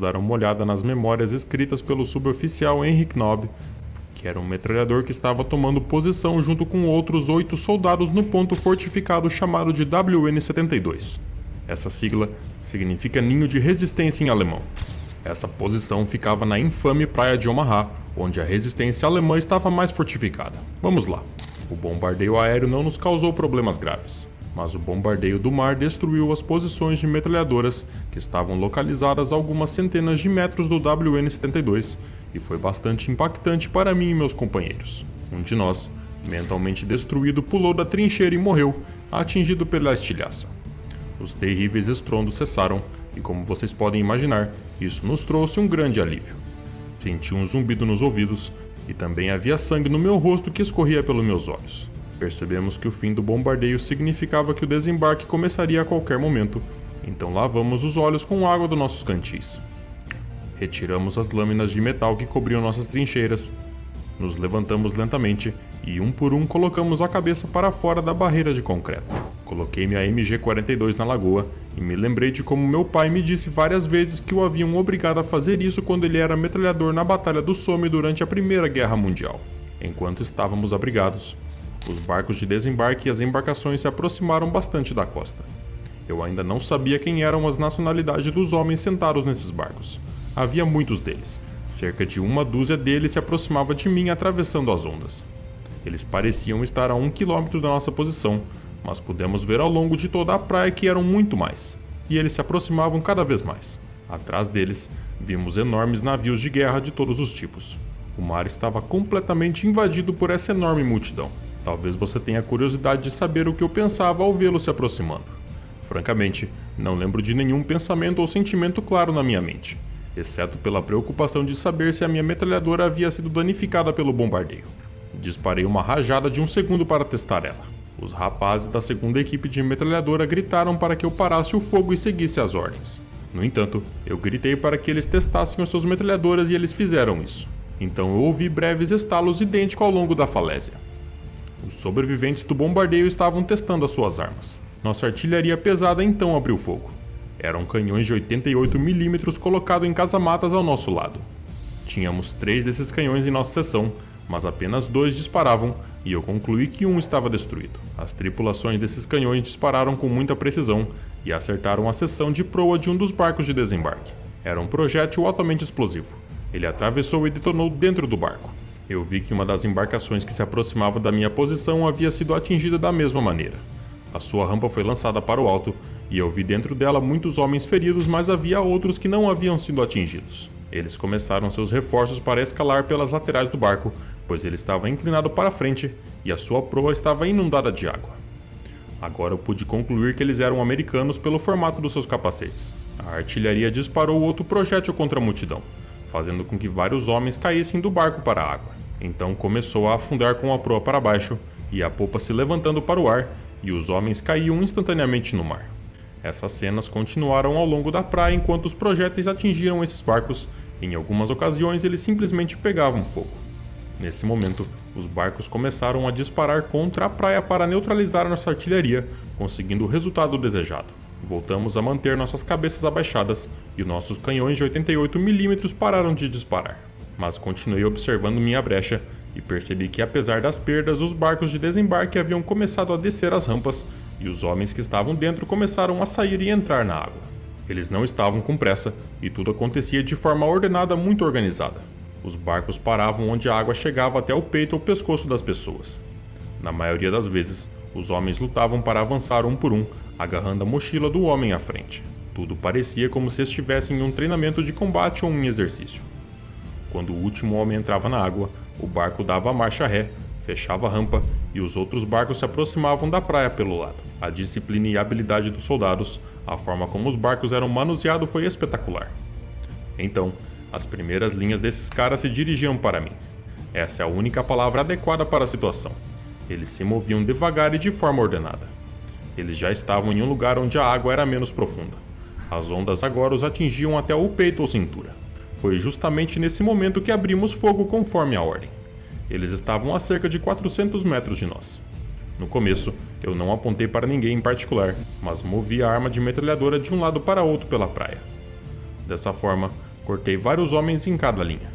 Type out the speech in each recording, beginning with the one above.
dar uma olhada nas memórias escritas pelo suboficial Henry Knob, que era um metralhador que estava tomando posição junto com outros 8 soldados no ponto fortificado chamado de WN-72. Essa sigla significa Ninho de Resistência em alemão. Essa posição ficava na infame praia de Omaha, onde a resistência alemã estava mais fortificada. Vamos lá. O bombardeio aéreo não nos causou problemas graves, mas o bombardeio do mar destruiu as posições de metralhadoras que estavam localizadas a algumas centenas de metros do WN-72 e foi bastante impactante para mim e meus companheiros. Um de nós, mentalmente destruído, pulou da trincheira e morreu, atingido pela estilhaça. Os terríveis estrondos cessaram e, como vocês podem imaginar, isso nos trouxe um grande alívio. Senti um zumbido nos ouvidos e também havia sangue no meu rosto que escorria pelos meus olhos. Percebemos que o fim do bombardeio significava que o desembarque começaria a qualquer momento, então lavamos os olhos com água dos nossos cantis. Retiramos as lâminas de metal que cobriam nossas trincheiras, nos levantamos lentamente e, um por um, colocamos a cabeça para fora da barreira de concreto. Coloquei minha MG-42 na lagoa e me lembrei de como meu pai me disse várias vezes que o haviam obrigado a fazer isso quando ele era metralhador na Batalha do Somme durante a Primeira Guerra Mundial. Enquanto estávamos abrigados, os barcos de desembarque e as embarcações se aproximaram bastante da costa. Eu ainda não sabia quem eram as nacionalidades dos homens sentados nesses barcos. Havia muitos deles. Cerca de uma dúzia deles se aproximava de mim atravessando as ondas. Eles pareciam estar a 1 quilômetro da nossa posição, mas pudemos ver ao longo de toda a praia que eram muito mais, e eles se aproximavam cada vez mais. Atrás deles, vimos enormes navios de guerra de todos os tipos. O mar estava completamente invadido por essa enorme multidão. Talvez você tenha curiosidade de saber o que eu pensava ao vê-lo se aproximando. Francamente, não lembro de nenhum pensamento ou sentimento claro na minha mente, exceto pela preocupação de saber se a minha metralhadora havia sido danificada pelo bombardeio. Disparei uma rajada de 1 segundo para testar ela. Os rapazes da segunda equipe de metralhadora gritaram para que eu parasse o fogo e seguisse as ordens. No entanto, eu gritei para que eles testassem as suas metralhadoras e eles fizeram isso. Então eu ouvi breves estalos idênticos ao longo da falésia. Os sobreviventes do bombardeio estavam testando as suas armas. Nossa artilharia pesada então abriu fogo. Eram canhões de 88 mm colocados em casamatas ao nosso lado. Tínhamos 3 desses canhões em nossa seção, mas apenas 2 disparavam e eu concluí que um estava destruído. As tripulações desses canhões dispararam com muita precisão e acertaram a seção de proa de um dos barcos de desembarque. Era um projétil altamente explosivo. Ele atravessou e detonou dentro do barco. Eu vi que uma das embarcações que se aproximava da minha posição havia sido atingida da mesma maneira. A sua rampa foi lançada para o alto e eu vi dentro dela muitos homens feridos, mas havia outros que não haviam sido atingidos. Eles começaram seus reforços para escalar pelas laterais do barco, pois ele estava inclinado para frente e a sua proa estava inundada de água. Agora eu pude concluir que eles eram americanos pelo formato dos seus capacetes. A artilharia disparou outro projétil contra a multidão, fazendo com que vários homens caíssem do barco para a água. Então começou a afundar com a proa para baixo e a popa se levantando para o ar, e os homens caíam instantaneamente no mar. Essas cenas continuaram ao longo da praia enquanto os projéteis atingiram esses barcos. Em algumas ocasiões eles simplesmente pegavam fogo. Nesse momento, os barcos começaram a disparar contra a praia para neutralizar nossa artilharia, conseguindo o resultado desejado. Voltamos a manter nossas cabeças abaixadas e nossos canhões de 88 mm pararam de disparar. Mas continuei observando minha brecha e percebi que, apesar das perdas, os barcos de desembarque haviam começado a descer as rampas e os homens que estavam dentro começaram a sair e entrar na água. Eles não estavam com pressa e tudo acontecia de forma ordenada, muito organizada. Os barcos paravam onde a água chegava até o peito ou pescoço das pessoas. Na maioria das vezes, os homens lutavam para avançar um por um, agarrando a mochila do homem à frente. Tudo parecia como se estivessem em um treinamento de combate ou em exercício. Quando o último homem entrava na água, o barco dava a marcha ré, fechava a rampa e os outros barcos se aproximavam da praia pelo lado. A disciplina e a habilidade dos soldados, a forma como os barcos eram manuseados foi espetacular. Então, as primeiras linhas desses caras se dirigiam para mim. Essa é a única palavra adequada para a situação. Eles se moviam devagar e de forma ordenada. Eles já estavam em um lugar onde a água era menos profunda. As ondas agora os atingiam até o peito ou cintura. Foi justamente nesse momento que abrimos fogo conforme a ordem. Eles estavam a cerca de 400 metros de nós. No começo, eu não apontei para ninguém em particular, mas movi a arma de metralhadora de um lado para outro pela praia. Dessa forma, Cortei vários homens em cada linha.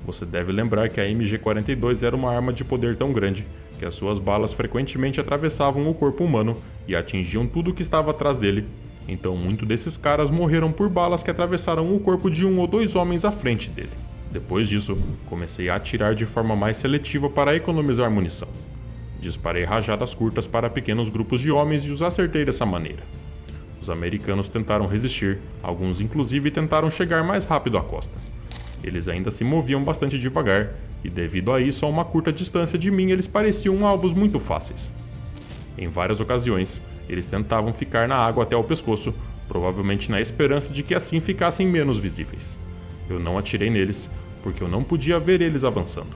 Você deve lembrar que a MG-42 era uma arma de poder tão grande que as suas balas frequentemente atravessavam o corpo humano e atingiam tudo o que estava atrás dele, então muitos desses caras morreram por balas que atravessaram o corpo de 1 ou 2 homens à frente dele. Depois disso, comecei a atirar de forma mais seletiva para economizar munição. Disparei rajadas curtas para pequenos grupos de homens e os acertei dessa maneira. Os americanos tentaram resistir, alguns inclusive tentaram chegar mais rápido à costa. Eles ainda se moviam bastante devagar, e devido a isso, a uma curta distância de mim, eles pareciam alvos muito fáceis. Em várias ocasiões, eles tentavam ficar na água até o pescoço, provavelmente na esperança de que assim ficassem menos visíveis. Eu não atirei neles, porque eu não podia ver eles avançando.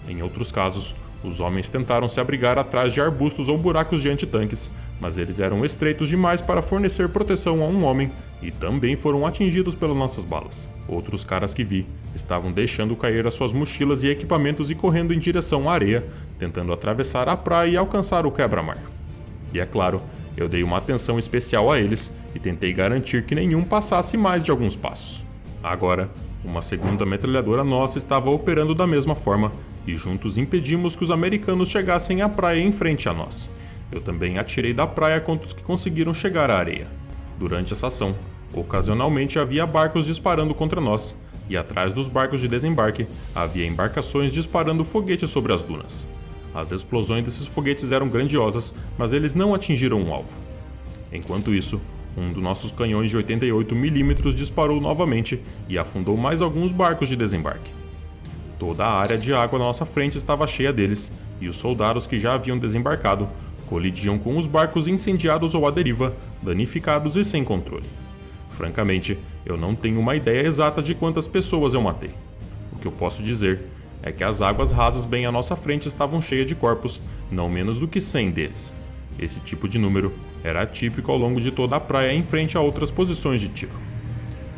Em outros casos, os homens tentaram se abrigar atrás de arbustos ou buracos de antitanques, mas eles eram estreitos demais para fornecer proteção a um homem e também foram atingidos pelas nossas balas. Outros caras que vi estavam deixando cair as suas mochilas e equipamentos e correndo em direção à areia, tentando atravessar a praia e alcançar o quebra-mar. E é claro, eu dei uma atenção especial a eles e tentei garantir que nenhum passasse mais de alguns passos. Agora, uma segunda metralhadora nossa estava operando da mesma forma e juntos impedimos que os americanos chegassem à praia em frente a nós. Eu também atirei da praia contra os que conseguiram chegar à areia. Durante essa ação, ocasionalmente havia barcos disparando contra nós, e atrás dos barcos de desembarque havia embarcações disparando foguetes sobre as dunas. As explosões desses foguetes eram grandiosas, mas eles não atingiram o alvo. Enquanto isso, um dos nossos canhões de 88mm disparou novamente e afundou mais alguns barcos de desembarque. Toda a área de água à nossa frente estava cheia deles, e os soldados que já haviam desembarcado colidiam com os barcos incendiados ou à deriva, danificados e sem controle. Francamente, eu não tenho uma ideia exata de quantas pessoas eu matei. O que eu posso dizer é que as águas rasas bem à nossa frente estavam cheias de corpos, não menos do que 100 deles. Esse tipo de número era típico ao longo de toda a praia em frente a outras posições de tiro.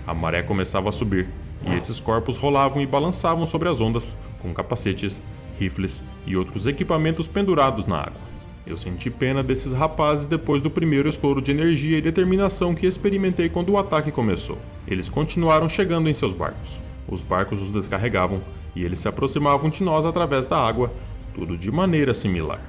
A maré começava a subir, e esses corpos rolavam e balançavam sobre as ondas, com capacetes, rifles e outros equipamentos pendurados na água. Eu senti pena desses rapazes depois do primeiro estouro de energia e determinação que experimentei quando o ataque começou. Eles continuaram chegando em seus barcos. Os barcos os descarregavam e eles se aproximavam de nós através da água, tudo de maneira similar.